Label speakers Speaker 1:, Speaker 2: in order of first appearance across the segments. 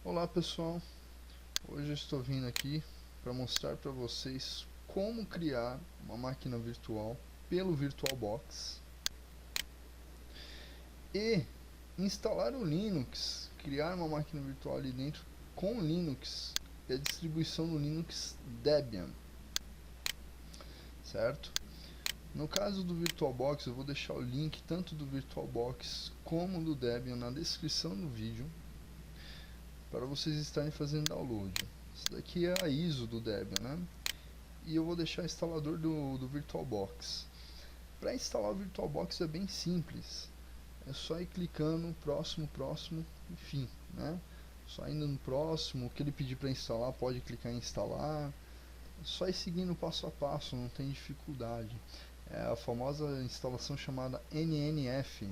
Speaker 1: Olá pessoal, hoje eu estou vindo aqui para mostrar para vocês como criar uma máquina virtual pelo VirtualBox e instalar o Linux, criar uma máquina virtual ali dentro com o Linux e a distribuição do Linux Debian, certo? No caso do VirtualBox, eu vou deixar o link tanto do VirtualBox como do Debian na descrição do vídeo para vocês estarem fazendo download. Isso daqui é a ISO do Debian, né? E eu vou deixar o instalador do VirtualBox. Para instalar o VirtualBox é bem simples. É só ir clicando próximo, próximo, enfim, né? Só indo no próximo, o que ele pedir para instalar, pode clicar em instalar. É só ir seguindo passo a passo, não tem dificuldade. É a famosa instalação chamada NNF,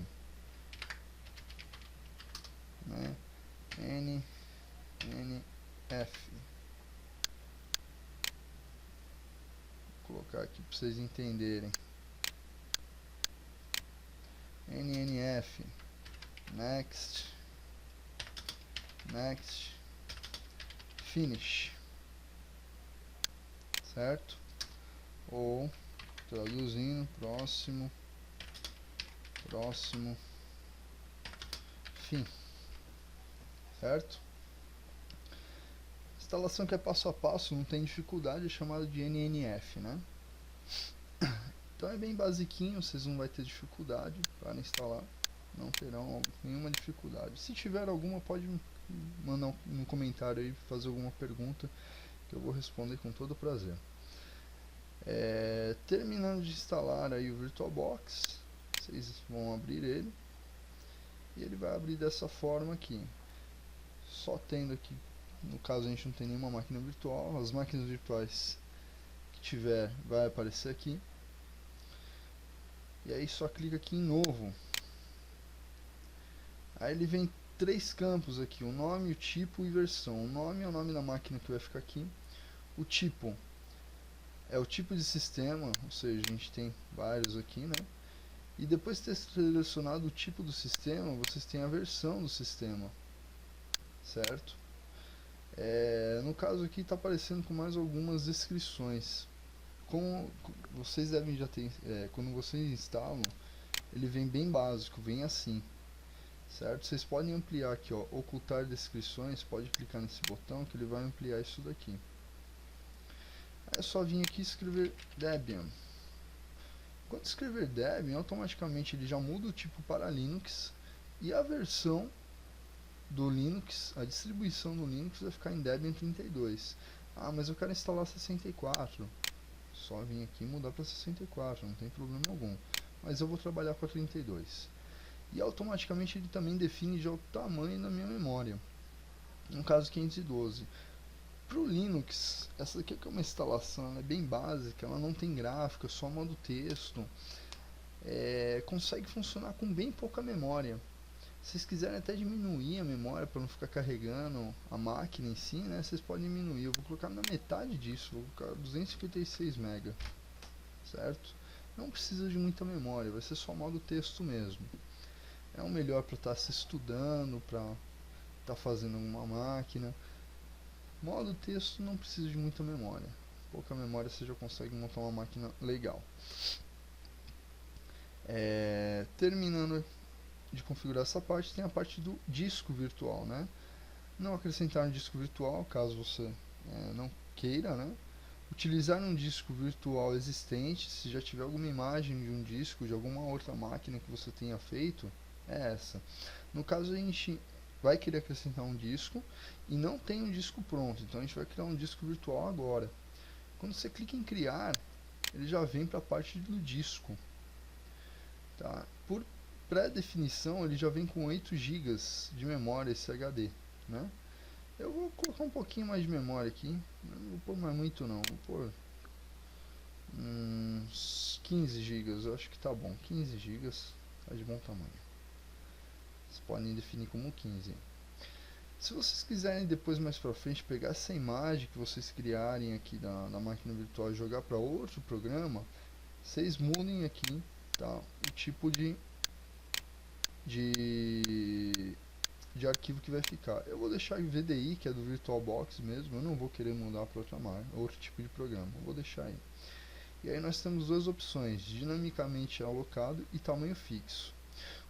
Speaker 1: né? NNF. Vou colocar aqui para vocês entenderem. NNF. Next. Next. Finish. Certo? Ou, traduzindo, próximo, próximo, fim. Certo? Instalação que é passo a passo, não tem dificuldade, é chamada de NNF, né? Então é bem basiquinho, vocês não vão ter dificuldade para instalar, não terão nenhuma dificuldade. Se tiver alguma, pode mandar no comentário aí, fazer alguma pergunta, que eu vou responder com todo prazer. Terminando de instalar aí o VirtualBox, vocês vão abrir ele, e ele vai abrir dessa forma aqui. Só tendo aqui, no caso a gente não tem nenhuma máquina virtual, as máquinas virtuais que tiver vai aparecer aqui. E aí só clica aqui em novo. Aí ele vem três campos aqui, o nome, o tipo e versão. O nome é o nome da máquina que vai ficar aqui. O tipo é o tipo de sistema, ou seja, a gente tem vários aqui, né? E depois de ter selecionado o tipo do sistema, vocês têm a versão do sistema, certo? No caso aqui está aparecendo com mais algumas descrições. Como vocês devem já ter, quando vocês instalam, ele vem bem básico, vem assim, certo? Vocês podem ampliar aqui, ó, ocultar descrições, pode clicar nesse botão que ele vai ampliar isso daqui. É só vir aqui e escrever Debian. Quando escrever Debian, automaticamente ele já muda o tipo para Linux e a versão do Linux, a distribuição do Linux vai ficar em Debian 32. Ah, mas eu quero instalar 64. Só vir aqui e mudar para 64, não tem problema algum. Mas eu vou trabalhar com a 32. E automaticamente ele também define já o tamanho da minha memória. No caso 512. Para o Linux, essa aqui é uma instalação, ela é bem básica, ela não tem gráfico, é só modo texto. Consegue funcionar com bem pouca memória. Se vocês quiserem até diminuir a memória para não ficar carregando a máquina em si, né, vocês podem diminuir. Eu vou colocar na metade disso, vou colocar 256 MB, certo? Não precisa de muita memória, vai ser só modo texto mesmo. É o melhor para estar se estudando, para estar fazendo uma máquina. Modo texto não precisa de muita memória. Pouca memória você já consegue montar uma máquina legal. Terminando de configurar essa parte, tem a parte do disco virtual, né? Não acrescentar um disco virtual, caso você não queira, né? Utilizar um disco virtual existente, se já tiver alguma imagem de um disco, de alguma outra máquina que você tenha feito, é essa. No caso a gente vai querer acrescentar um disco e não tem um disco pronto, então a gente vai criar um disco virtual agora. Quando você clica em criar, ele já vem para a parte do disco, tá? Por pré-definição ele já vem com 8 GB de memória esse HD, né? Eu vou colocar um pouquinho mais de memória aqui, não vou pôr mais muito não, vou pôr uns 15 GB, eu acho que tá bom, 15 GB tá de bom tamanho. Vocês podem definir como 15. Se vocês quiserem depois mais pra frente pegar essa imagem que vocês criarem aqui da máquina virtual e jogar para outro programa, vocês mudem aqui, tá, o tipo de de arquivo que vai ficar. Eu vou deixar em VDI, que é do VirtualBox mesmo, eu não vou querer mudar para outra marca, outro tipo de programa, eu vou deixar aí. E aí nós temos duas opções, dinamicamente alocado e tamanho fixo.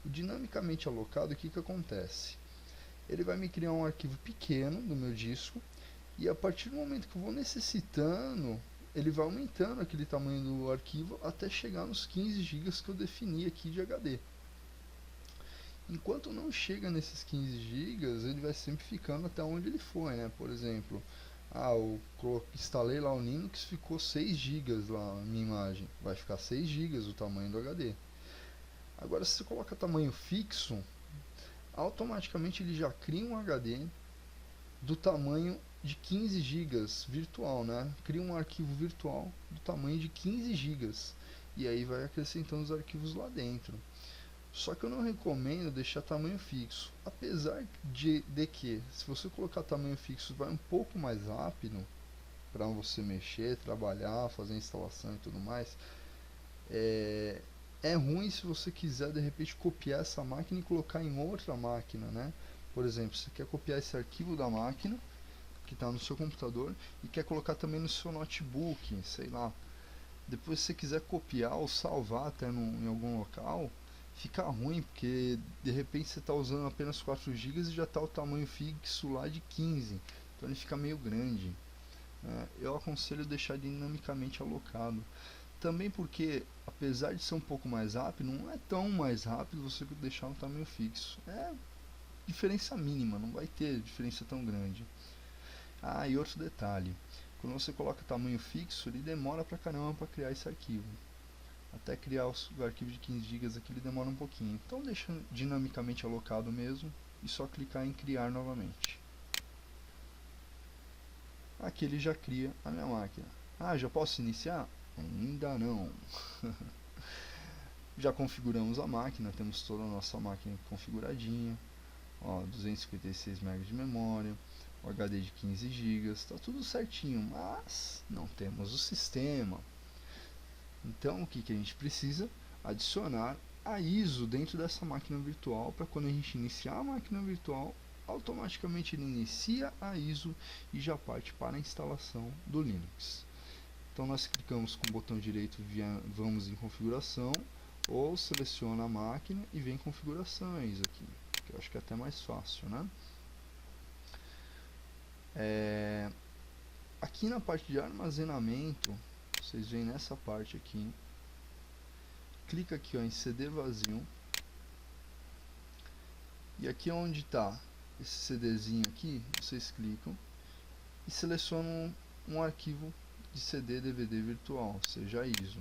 Speaker 1: O dinamicamente alocado, o que acontece? Ele vai me criar um arquivo pequeno no meu disco, e a partir do momento que eu vou necessitando, ele vai aumentando aquele tamanho do arquivo até chegar nos 15 GB que eu defini aqui de HD. Enquanto não chega nesses 15 GB, ele vai sempre ficando até onde ele foi, né? Por exemplo, eu instalei lá o Linux, ficou 6 GB lá a minha imagem, vai ficar 6 GB o tamanho do HD. Agora, se você coloca tamanho fixo, automaticamente ele já cria um HD do tamanho de 15 GB virtual, né? Cria um arquivo virtual do tamanho de 15 GB e aí vai acrescentando os arquivos lá dentro. Só que eu não recomendo deixar tamanho fixo, apesar de que se você colocar tamanho fixo vai um pouco mais rápido para você mexer, trabalhar, fazer instalação e tudo mais. É ruim se você quiser de repente copiar essa máquina e colocar em outra máquina, né? Por exemplo, você quer copiar esse arquivo da máquina que está no seu computador e quer colocar também no seu notebook, sei lá. Depois se você quiser copiar ou salvar até em algum local, fica ruim, porque de repente você está usando apenas 4 GB e já está o tamanho fixo lá de 15, então ele fica meio grande. Eu aconselho deixar dinamicamente alocado. Também porque, apesar de ser um pouco mais rápido, não é tão mais rápido você deixar um tamanho fixo. É diferença mínima, não vai ter diferença tão grande. E outro detalhe, quando você coloca tamanho fixo, ele demora pra caramba para criar esse arquivo. Até criar o arquivo de 15 GB aqui ele demora um pouquinho. Então deixa dinamicamente alocado mesmo e só clicar em criar novamente. Aqui ele já cria a minha máquina. Já posso iniciar? Ainda não. Já configuramos a máquina, temos toda a nossa máquina configuradinha. 256 MB de memória, o HD de 15 GB, está tudo certinho, mas não temos o sistema. Então o que a gente precisa? Adicionar a ISO dentro dessa máquina virtual, para quando a gente iniciar a máquina virtual, automaticamente ele inicia a ISO e já parte para a instalação do Linux. Então nós clicamos com o botão direito, vamos em configuração, ou seleciona a máquina e vem em configurações aqui, que eu acho que é até mais fácil, né? Aqui na parte de armazenamento, vocês veem nessa parte aqui, clica aqui em CD vazio, e aqui onde está esse CDzinho aqui, vocês clicam e selecionam um arquivo de CD DVD virtual, seja ISO,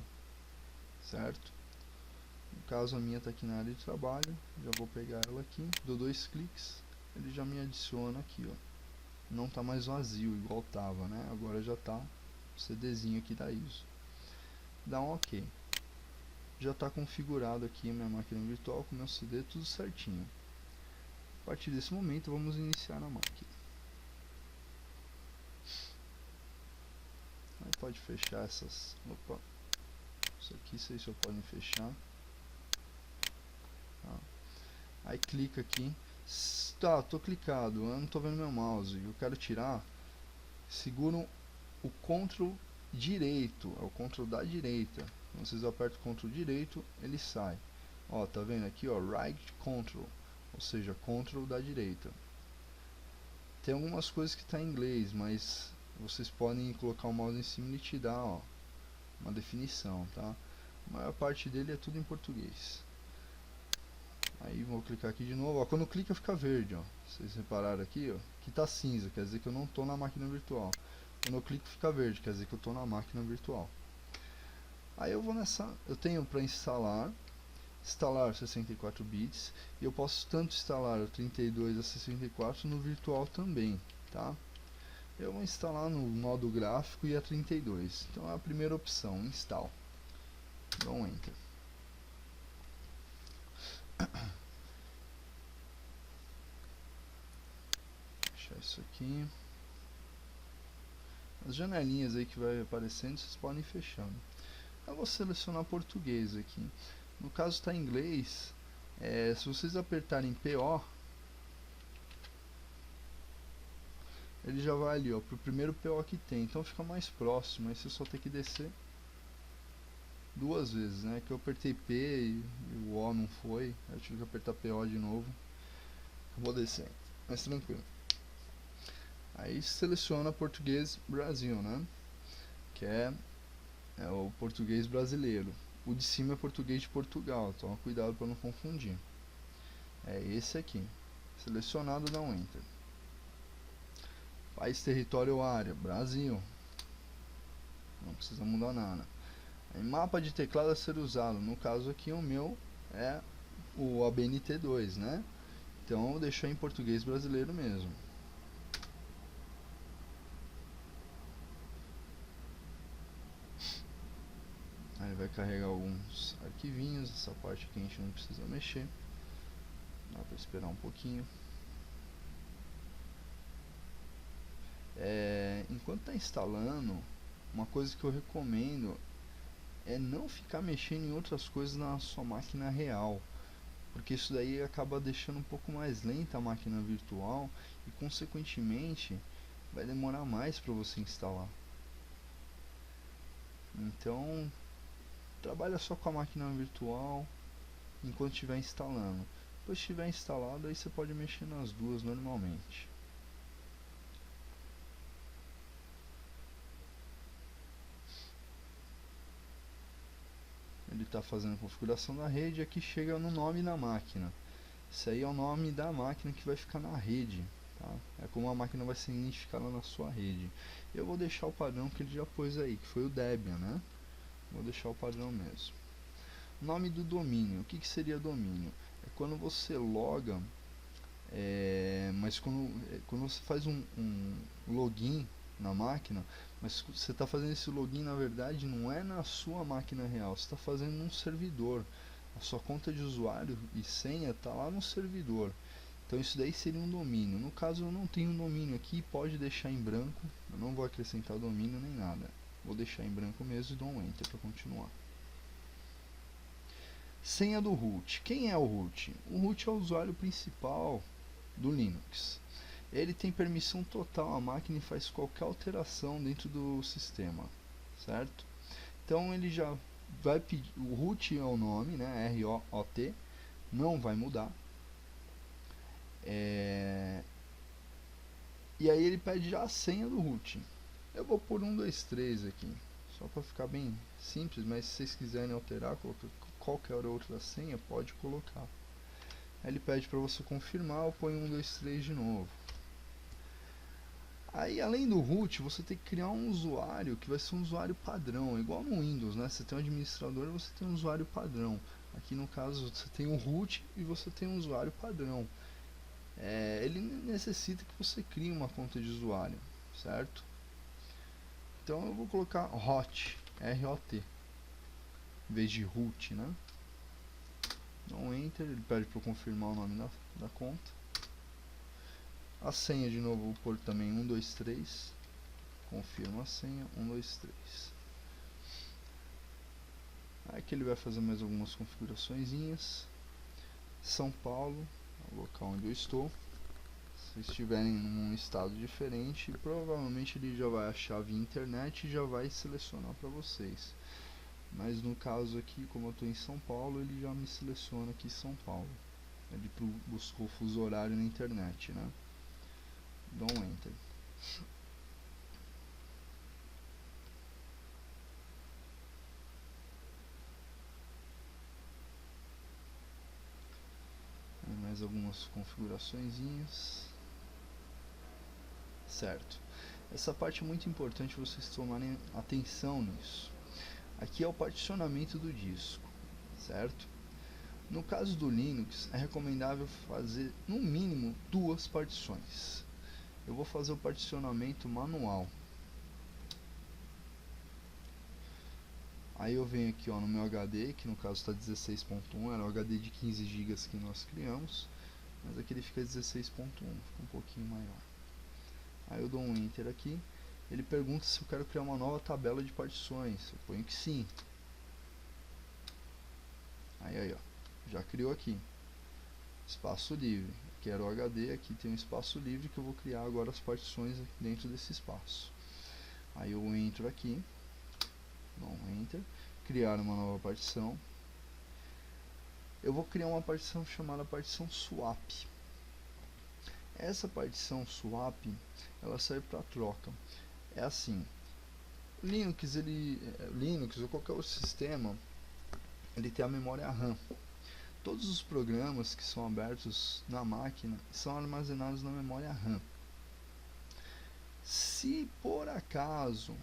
Speaker 1: certo? No caso a minha está aqui na área de trabalho, já vou pegar ela aqui, dou 2 cliques, ele já me adiciona aqui, não está mais vazio igual estava, né? Agora já está o CDzinho aqui da ISO. Dá um OK. Já está configurado aqui a minha máquina virtual com meu CD tudo certinho. A partir desse momento vamos iniciar a máquina. Aí pode fechar essas. Opa! Isso aqui vocês só podem fechar. Aí clica aqui. Tô clicado, eu não tô vendo meu mouse. Eu quero tirar. Seguro o Ctrl direito, é o Ctrl da direita. Quando vocês apertam o Ctrl direito, ele sai. Tá vendo aqui, Right Ctrl, ou seja, Ctrl da direita. Tem algumas coisas que tá em inglês, mas vocês podem colocar o mouse em cima e te dá, uma definição, tá? A maior parte dele é tudo em português. Aí vou clicar aqui de novo, quando clica fica verde, vocês repararam aqui, que tá cinza, quer dizer que eu não tô na máquina virtual. Quando eu clico fica verde, quer dizer que eu tô na máquina virtual. Aí eu vou eu tenho para instalar 64 bits, e eu posso tanto instalar o 32 a 64 no virtual também, tá? Eu vou instalar no modo gráfico e a 32, então é a primeira opção, install. Dou um enter. Fechar isso aqui. As janelinhas aí que vai aparecendo, vocês podem ir fechando. Eu vou selecionar português aqui. No caso está em inglês, se vocês apertarem PO, ele já vai ali, ó, pro primeiro PO que tem, então fica mais próximo, aí você só tem que descer duas vezes, né, que eu apertei P e o O não foi, aí eu tive que apertar PO de novo, eu vou descer, mas tranquilo. Aí seleciona português Brasil, né, que é o português brasileiro, o de cima é português de Portugal, toma cuidado para não confundir, é esse aqui, selecionado, dá um Enter. País, território ou área, Brasil, não precisa mudar nada. Aí, mapa de teclado a ser usado, no caso aqui o meu é o ABNT2, né? Então eu deixei em português brasileiro mesmo. Aí vai carregar alguns arquivinhos, essa parte aqui a gente não precisa mexer. Dá para esperar um pouquinho. Enquanto está instalando, uma coisa que eu recomendo é não ficar mexendo em outras coisas na sua máquina real, porque isso daí acaba deixando um pouco mais lenta a máquina virtual e consequentemente vai demorar mais para você instalar. Então trabalha só com a máquina virtual enquanto estiver instalando. Depois que estiver instalado, aí você pode mexer nas duas normalmente. Ele está fazendo a configuração da rede, aqui chega no nome da máquina. Esse aí é o nome da máquina que vai ficar na rede, tá? É como a máquina vai ser identificada na sua rede. Eu vou deixar o padrão que ele já pôs aí, que foi o Debian, né? Vou deixar o padrão mesmo. Nome do domínio. O que seria domínio? É quando você loga, mas quando você faz um login na máquina, mas você está fazendo esse login, na verdade não é na sua máquina real, você está fazendo num servidor. A sua conta de usuário e senha está lá no servidor. Então isso daí seria um domínio. No caso eu não tenho um domínio aqui, pode deixar em branco. Eu não vou acrescentar domínio nem nada. Vou deixar em branco mesmo e dou um Enter para continuar. Senha do root. Quem é o root? O root é o usuário principal do Linux. Ele tem permissão total à máquina e faz qualquer alteração dentro do sistema, certo? Então ele já vai pedir, o root é o nome, né? ROOT, não vai mudar. E aí ele pede já a senha do root. Eu vou por 1, 2, 3 aqui, só para ficar bem simples, mas se vocês quiserem alterar qualquer outra senha, pode colocar. Aí ele pede para você confirmar, eu ponho 1, 2, 3 de novo. Aí além do root, você tem que criar um usuário que vai ser um usuário padrão, igual no Windows, né? Você tem um administrador e você tem um usuário padrão. Aqui no caso você tem um root e você tem um usuário padrão. Ele necessita que você crie uma conta de usuário, certo? Então eu vou colocar hot, ROT, em vez de root, né? Dá um Enter, ele pede para eu confirmar o nome da conta. A senha de novo, vou pôr também 1, 2, 3. Confirma a senha, 1, 2, 3. Aqui ele vai fazer mais algumas configurações. São Paulo, o local onde eu estou. Se estiverem em um estado diferente, provavelmente ele já vai achar via internet e já vai selecionar para vocês. Mas no caso aqui, como eu estou em São Paulo, ele já me seleciona aqui São Paulo. Ele buscou o fuso horário na internet, né? Dá um Enter. Mais algumas configurações. Certo. Essa parte é muito importante vocês tomarem atenção nisso. Aqui é o particionamento do disco, certo? No caso do Linux, é recomendável fazer no mínimo 2 partições. Eu vou fazer o particionamento manual. Aí eu venho aqui no meu HD, que no caso está 16.1, era o HD de 15 GB que nós criamos, mas aqui ele fica 16.1, fica um pouquinho maior. Aí eu dou um Enter aqui, ele pergunta se eu quero criar uma nova tabela de partições, eu ponho que sim. Aí ó, já criou aqui, espaço livre. quero o HD, aqui tem um espaço livre que eu vou criar agora as partições dentro desse espaço. Aí eu entro aqui, dou um Enter, criar uma nova partição. Eu vou criar uma partição chamada partição swap. Essa partição swap, ela serve para troca. É assim, Linux ou qualquer outro sistema, ele tem a memória RAM. Todos os programas que são abertos na máquina são armazenados na memória RAM. Se por acaso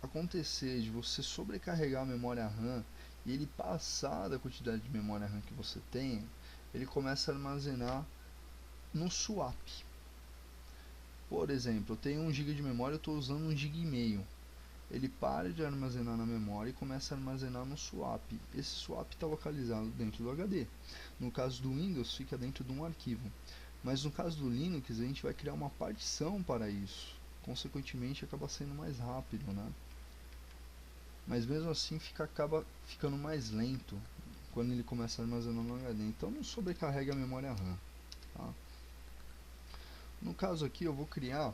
Speaker 1: acontecer de você sobrecarregar a memória RAM e ele passar da quantidade de memória RAM que você tem, ele começa a armazenar no swap. Por exemplo, eu tenho 1 GB de memória, eu estou usando 1,5 GB. Ele para de armazenar na memória e começa a armazenar no swap. Esse swap está localizado dentro do HD. No caso do Windows, fica dentro de um arquivo. Mas no caso do Linux, a gente vai criar uma partição para isso. Consequentemente, acaba sendo mais rápido, né? Mas mesmo assim, acaba ficando mais lento quando ele começa a armazenar no HD. Então, não sobrecarrega a memória RAM. Tá? No caso aqui, eu vou criar...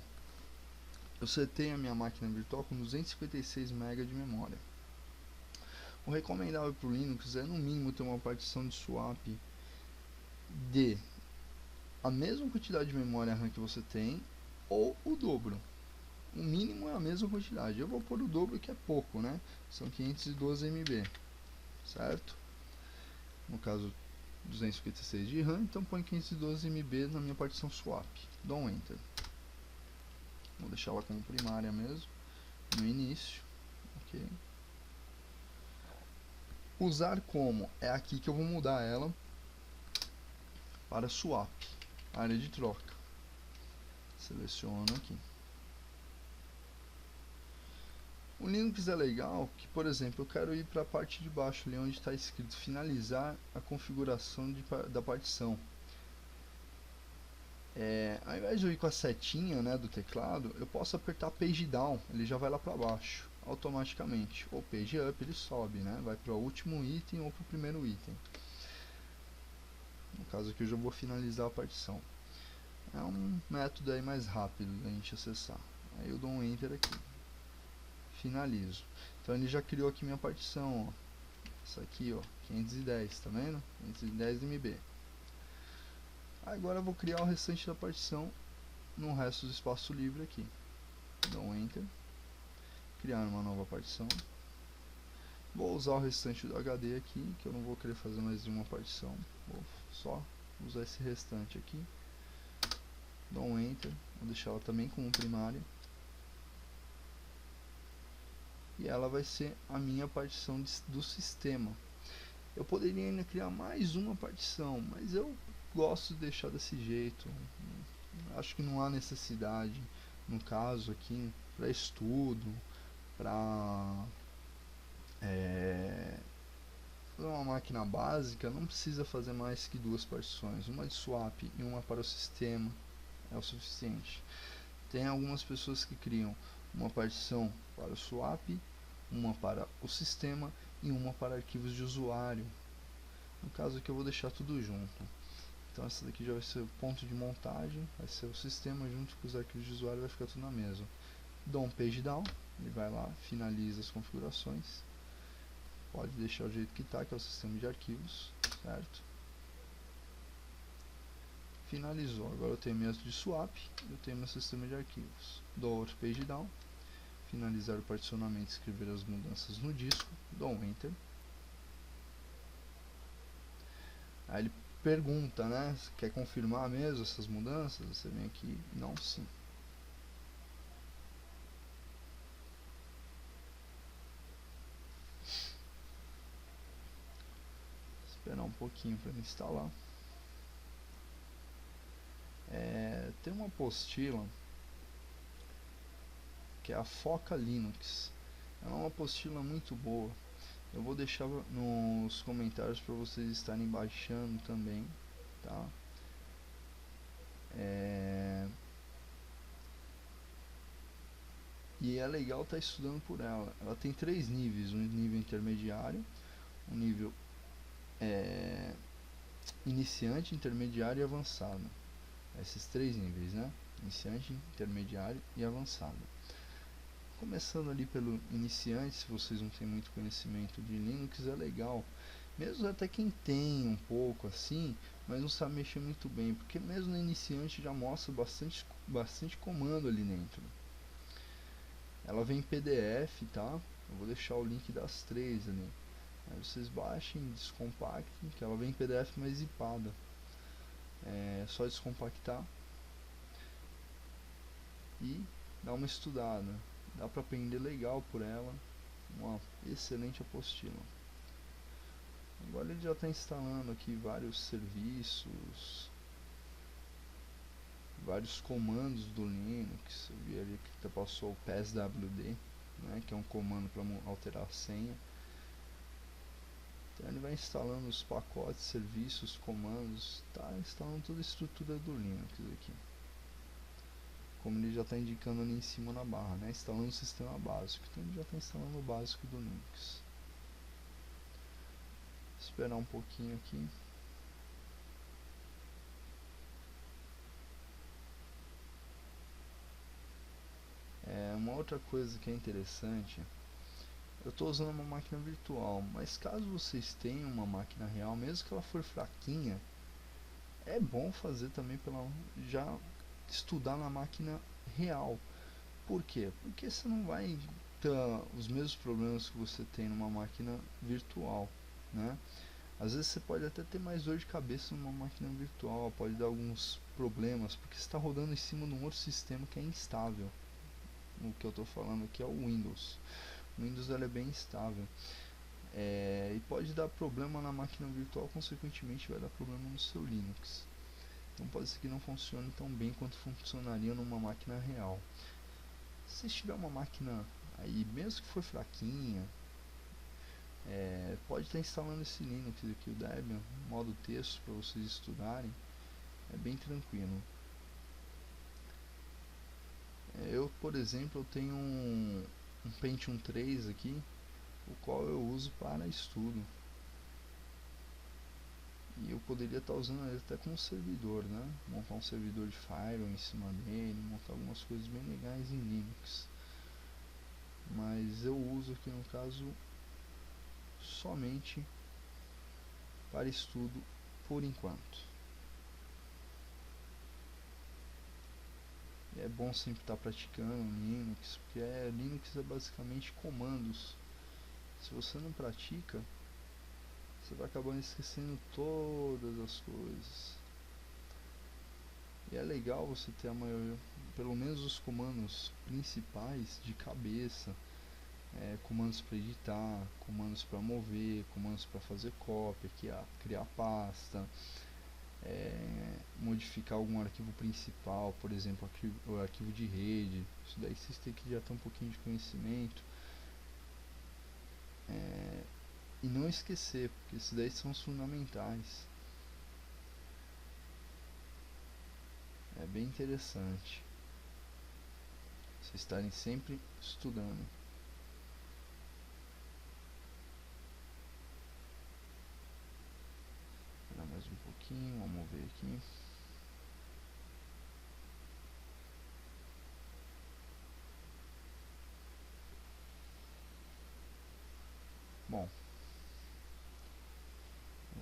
Speaker 1: Eu setei a minha máquina virtual com 256 MB de memória. O recomendável para o Linux é no mínimo ter uma partição de swap de a mesma quantidade de memória RAM que você tem ou o dobro. O mínimo é a mesma quantidade. Eu vou pôr o dobro, que é pouco, né? São 512 MB, certo? No caso 256 de RAM, então põe 512 MB na minha partição swap. Dou um Enter. Vou deixar ela como primária mesmo, no início, ok. Usar como, é aqui que eu vou mudar ela para swap, área de troca. Seleciono aqui. O Linux é legal que, por exemplo, eu quero ir para a parte de baixo, ali onde está escrito finalizar a configuração da partição. Ao invés de eu ir com a setinha, né, do teclado, eu posso apertar Page Down, ele já vai lá para baixo, automaticamente. Ou Page Up, ele sobe, né, vai para o último item ou para o primeiro item. No caso aqui eu já vou finalizar a partição. É um método aí mais rápido da gente acessar. Aí eu dou um Enter aqui. Finalizo. Então ele já criou aqui minha partição, ó. Essa aqui, ó, 510, tá vendo? 510 MB. Agora eu vou criar o restante da partição no resto do espaço livre aqui. Dou um Enter. Criar uma nova partição. Vou usar o restante do HD aqui, que eu não vou querer fazer mais nenhuma partição. Vou só usar esse restante aqui. Dou um Enter. Vou deixar ela também como primária. E ela vai ser a minha partição do sistema. Eu poderia ainda criar mais uma partição, mas eu gosto de deixar desse jeito. Acho que não há necessidade, no caso aqui, para estudo, para uma máquina básica, não precisa fazer mais que 2 partições, uma de swap e uma para o sistema é o suficiente. Tem algumas pessoas que criam uma partição para o swap, uma para o sistema e uma para arquivos de usuário. No caso aqui eu vou deixar tudo junto. Então essa daqui já vai ser o ponto de montagem, vai ser o sistema junto com os arquivos de usuário, vai ficar tudo na mesma. Dou um Page Down, ele vai lá, finaliza as configurações. Pode deixar o jeito que está, que é o sistema de arquivos, certo? Finalizou. Agora eu tenho método de swap, eu tenho meu sistema de arquivos. Dou outro Page Down, finalizar o particionamento, escrever as mudanças no disco, dou um Enter. Aí ele pergunta, né, quer confirmar mesmo essas mudanças? Você vem aqui, não, sim. Esperar um pouquinho para instalar. Tem uma apostila que é a Foca Linux. É uma apostila muito boa. Eu vou deixar nos comentários para vocês estarem baixando também, tá? E é legal estar estudando por ela. Ela tem 3 níveis, um nível intermediário, um nível iniciante, intermediário e avançado. Esses três níveis, né? Iniciante, intermediário e avançado. Começando ali pelo iniciante, se vocês não têm muito conhecimento de Linux, é legal. Mesmo até quem tem um pouco assim, mas não sabe mexer muito bem, porque mesmo no iniciante já mostra bastante comando ali dentro. Ela vem em PDF, tá? Eu vou deixar o link das três ali. Aí vocês baixem, descompactem, que ela vem em PDF mais zipada. É só descompactar e dar uma estudada. Dá para aprender legal por ela. Uma excelente apostila. Agora ele já está instalando aqui vários serviços, vários comandos do Linux. Eu vi ali que passou o passwd, né, que é um comando para alterar a senha. Então ele vai instalando os pacotes, serviços, comandos, está instalando toda a estrutura do Linux aqui. Como ele já está indicando ali em cima na barra, né, instalando o sistema básico. Então ele já está instalando o básico do Linux. Esperar um pouquinho aqui. Uma outra coisa que é interessante, eu estou usando uma máquina virtual, mas caso vocês tenham uma máquina real, mesmo que ela for fraquinha, é bom fazer também já estudar na máquina real. Por quê? Porque você não vai ter os mesmos problemas que você tem numa máquina virtual, né? Às vezes você pode até ter mais dor de cabeça numa máquina virtual, pode dar alguns problemas, porque você está rodando em cima de um outro sistema que é instável. O que eu estou falando aqui é o Windows. O Windows é bem instável. E pode dar problema na máquina virtual, consequentemente vai dar problema no seu Linux. Então pode ser que não funcione tão bem quanto funcionaria numa máquina real. Se tiver uma máquina aí, mesmo que for fraquinha, pode estar instalando esse Linux aqui, o Debian, modo texto, para vocês estudarem. É bem tranquilo. Eu, por exemplo, eu tenho um Pentium 3 aqui, o qual eu uso para estudo. E eu poderia estar usando ele até como servidor, né? Montar um servidor de Firewall em cima dele, montar algumas coisas bem legais em Linux. Mas eu uso aqui no caso somente para estudo por enquanto. E é bom sempre estar praticando Linux, porque Linux é basicamente comandos. Se você não pratica, você vai acabando esquecendo todas as coisas. E é legal você ter pelo menos os comandos principais de cabeça. Comandos para editar, comandos para mover, comandos para fazer cópia, criar pasta, modificar algum arquivo principal, por exemplo, o arquivo de rede. Isso daí vocês têm que já ter um pouquinho de conhecimento. E não esquecer, porque esses daí são os fundamentais. É bem interessante vocês estarem sempre estudando. Esperar mais um pouquinho, vamos ver aqui. Bom,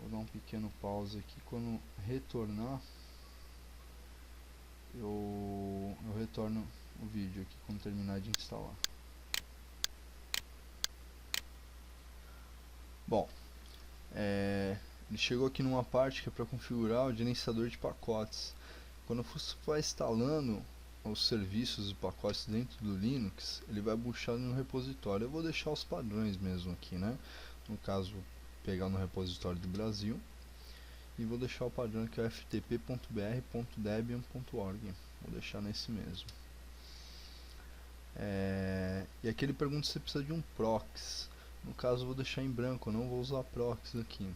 Speaker 1: vou dar um pequeno pause aqui. Quando retornar, eu retorno o vídeo aqui quando terminar de instalar. Bom, ele chegou aqui numa parte que é para configurar o gerenciador de pacotes. Quando você vai instalando os serviços e pacotes dentro do Linux, ele vai puxar no repositório. Eu vou deixar os padrões mesmo aqui, né? No caso, vou pegar no repositório do Brasil e vou deixar o padrão que é ftp.br.debian.org. Vou deixar nesse mesmo. E aqui ele pergunta se você precisa de um proxy. No caso, eu vou deixar em branco, eu não vou usar proxy aqui.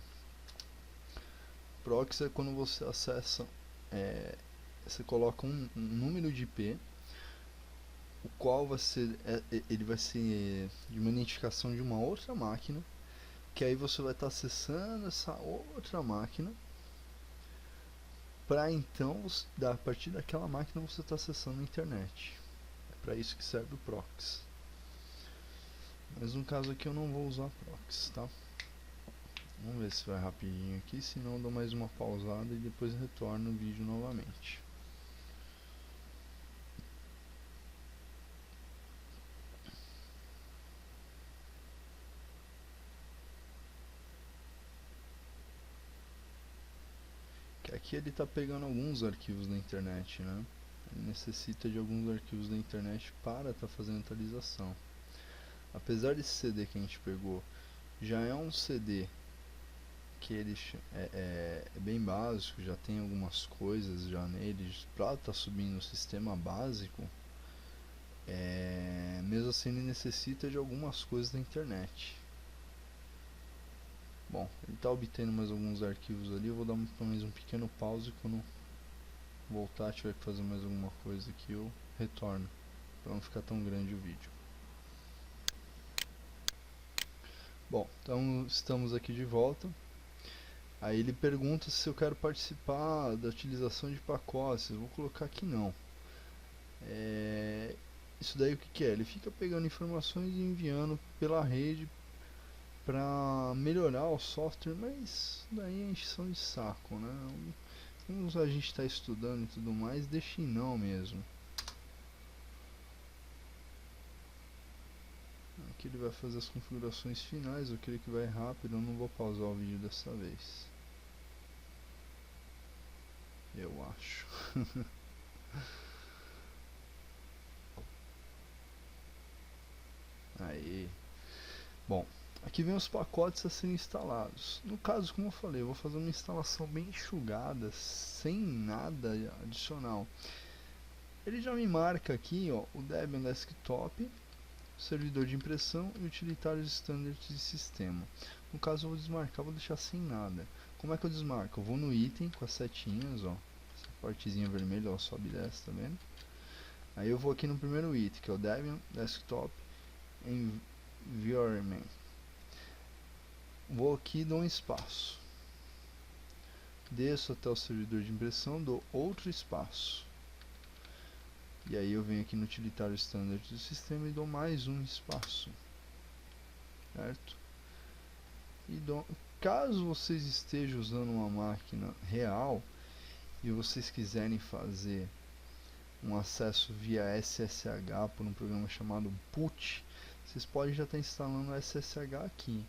Speaker 1: Proxy é quando você acessa, você coloca um número de IP, o qual ele vai ser de uma identificação de uma outra máquina, que aí você vai estar acessando essa outra máquina para então, a partir daquela máquina você está acessando a internet. É para isso que serve o proxy. Mas no caso aqui eu não vou usar proxy, tá? Vamos ver se vai rapidinho aqui, senão eu dou mais uma pausada e depois retorno o vídeo novamente. Que aqui ele está pegando alguns arquivos da internet, né? Ele necessita de alguns arquivos da internet para estar fazendo atualização. Apesar desse CD que a gente pegou já é um CD que ele é bem básico, já tem algumas coisas já nele para estar subindo o sistema básico, mesmo assim ele necessita de algumas coisas da internet. Bom, ele está obtendo mais alguns arquivos ali, eu vou dar mais um pequeno pause, quando voltar tiver que fazer mais alguma coisa aqui eu retorno, para não ficar tão grande o vídeo. Bom, então estamos aqui de volta. Aí ele pergunta se eu quero participar da utilização de pacotes. Eu vou colocar aqui não. Isso daí o que é? Ele fica pegando informações e enviando pela rede para melhorar o software, mas daí é encheção de saco, né? Como a gente está estudando e tudo mais, deixa em não mesmo. Aqui ele vai fazer as configurações finais, eu creio que vai rápido, eu não vou pausar o vídeo dessa vez. Eu acho. Aí. Bom, aqui vem os pacotes a serem instalados. No caso, como eu falei, eu vou fazer uma instalação bem enxugada, sem nada adicional. Ele já me marca aqui, ó, o Debian Desktop, servidor de impressão e utilitários standards de sistema. No caso eu vou desmarcar, vou deixar sem nada. Como é que eu desmarco? Eu vou no item com as setinhas, ó, essa partezinha vermelha, ó, sobe e desce, tá vendo? Aí eu vou aqui no primeiro item, que é o Debian Desktop Environment. Vou aqui e dou um espaço. Desço até o servidor de impressão, dou outro espaço. E aí eu venho aqui no utilitário standard do sistema e dou mais um espaço. Certo? E caso vocês estejam usando uma máquina real e vocês quiserem fazer um acesso via SSH por um programa chamado PUT, vocês podem já estar instalando o SSH aqui.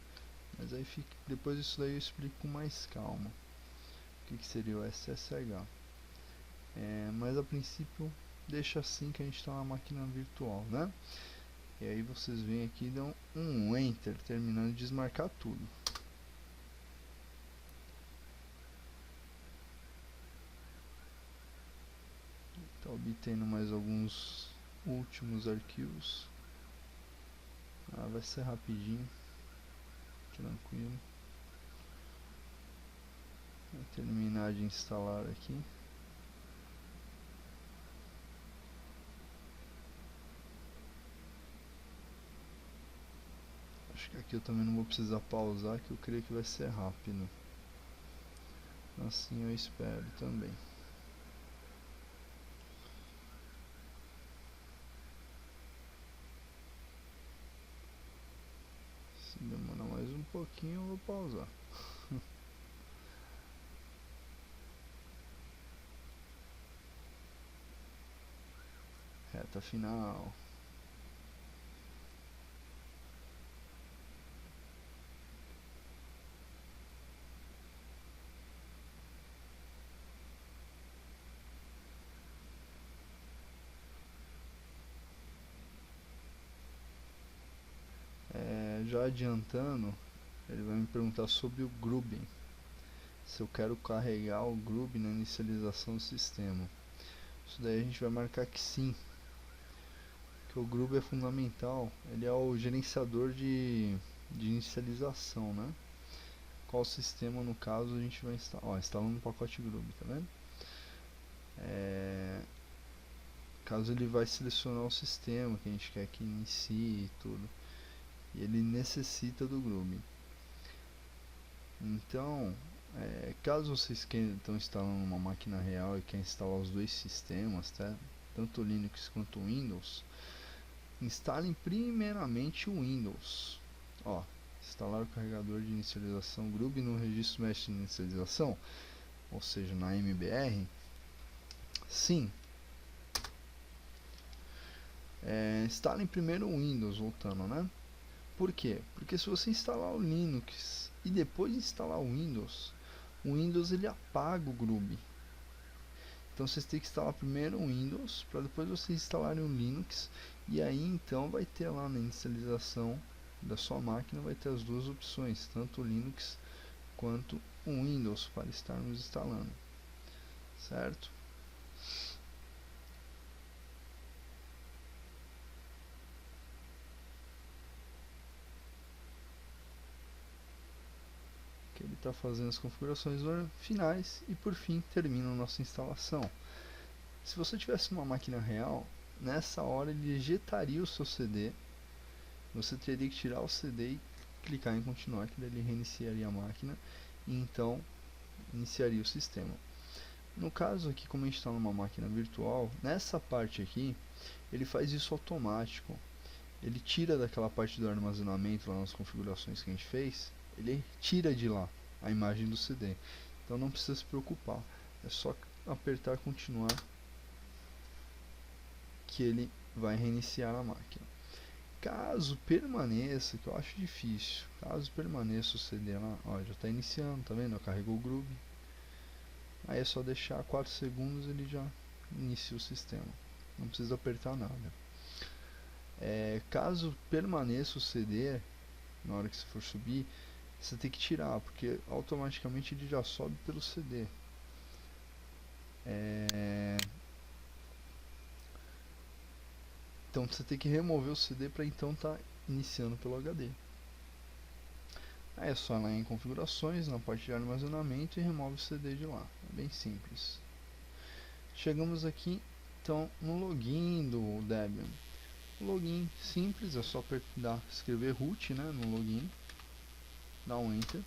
Speaker 1: Mas aí depois disso daí eu explico com mais calma o que seria o SSH. Mas a princípio deixa assim que a gente está na máquina virtual, né? E aí vocês vêm aqui e dão um Enter, terminando de desmarcar tudo. Está obtendo mais alguns últimos arquivos. Vai ser rapidinho, tranquilo. Vou terminar de instalar aqui. Acho que aqui eu também não vou precisar pausar, que eu creio que vai ser rápido. Assim eu espero também. Se demorar mais um pouquinho eu vou pausar. Reta final. Já adiantando, ele vai me perguntar sobre o Groovy, se eu quero carregar o Groovy na inicialização do sistema. Isso daí a gente vai marcar que sim, que o Groovy é fundamental, ele é o gerenciador de inicialização, né? Qual sistema no caso a gente vai instalar? Ó, instalando o pacote Groovy, tá vendo? Caso ele vai selecionar o sistema que a gente quer que inicie e tudo, e ele necessita do Groovy. Então Caso vocês estão instalando uma máquina real e querem instalar os dois sistemas, tá? Tanto o Linux quanto o Windows, instalem primeiramente o Windows. Ó, instalar o carregador de inicialização Grub no registro mestre de inicialização, ou seja, na MBR. Sim. Instalem primeiro o Windows, voltando, né? Por quê? Porque se você instalar o Linux e depois instalar o Windows ele apaga o Grub. Então vocês têm que instalar primeiro o Windows para depois vocês instalarem o Linux, e aí então vai ter lá na inicialização da sua máquina, vai ter as duas opções, tanto o Linux quanto o Windows para estarmos instalando, certo? Que ele está fazendo as configurações finais e por fim termina a nossa instalação. Se você tivesse uma máquina real, nessa hora ele ejetaria o seu CD, você teria que tirar o CD e clicar em continuar, que daí ele reiniciaria a máquina e então iniciaria o sistema. No caso aqui, como a gente está numa máquina virtual, nessa parte aqui ele faz isso automático. Ele tira daquela parte do armazenamento lá nas configurações que a gente fez, ele tira de lá a imagem do CD. Então não precisa se preocupar, é só apertar continuar que ele vai reiniciar a máquina. Caso permaneça, que eu acho difícil, caso permaneça o CD lá, ó, já está iniciando, tá vendo? Carregou o Grub. Aí é só deixar 4 segundos, ele já inicia o sistema. Não precisa apertar nada. Caso permaneça o CD, na hora que você for subir, você tem que tirar, porque automaticamente ele já sobe pelo CD. Então você tem que remover o CD para então estar iniciando pelo HD. Aí é só ir lá em configurações, na parte de armazenamento, e remove o CD de lá. É bem simples. Chegamos aqui então no login do Debian. O login simples, é só escrever root, né, no login, dá um enter.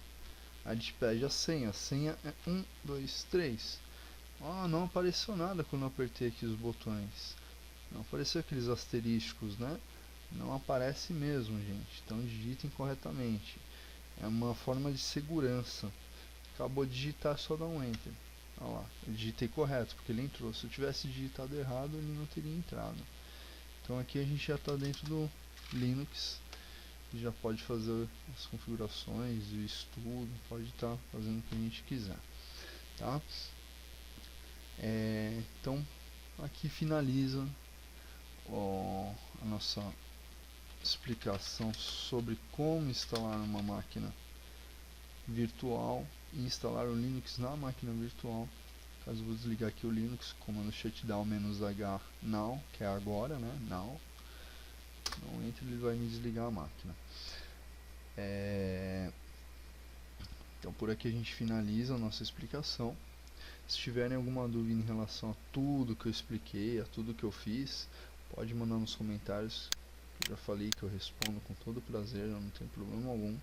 Speaker 1: Aí ele te pede a senha é 1, 2, 3. Não apareceu nada quando eu apertei aqui os botões. Não apareceu aqueles asterísticos, né? Não aparece mesmo, gente. Então digitem corretamente. É uma forma de segurança. Acabou de digitar, só dá um enter. Olha lá, eu digitei correto porque ele entrou. Se eu tivesse digitado errado, ele não teria entrado. Então aqui a gente já está dentro do Linux. Já pode fazer as configurações, o estudo, pode estar fazendo o que a gente quiser, tá? Então aqui finaliza a nossa explicação sobre como instalar uma máquina virtual e instalar o Linux na máquina virtual. Caso eu vou desligar aqui o Linux, comando shutdown "-h now", que é agora, né? Now. Não entra, ele vai me desligar a máquina. Então por aqui a gente finaliza a nossa explicação. Se tiverem alguma dúvida em relação a tudo que eu expliquei, a tudo que eu fiz, pode mandar nos comentários. Eu já falei que eu respondo com todo prazer, não tem problema algum.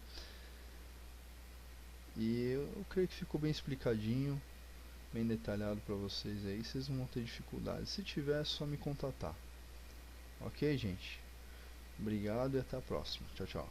Speaker 1: E eu creio que ficou bem explicadinho, bem detalhado para vocês aí. Vocês não vão ter dificuldade. Se tiver, é só me contatar. Ok, gente? Obrigado e até a próxima. Tchau, tchau.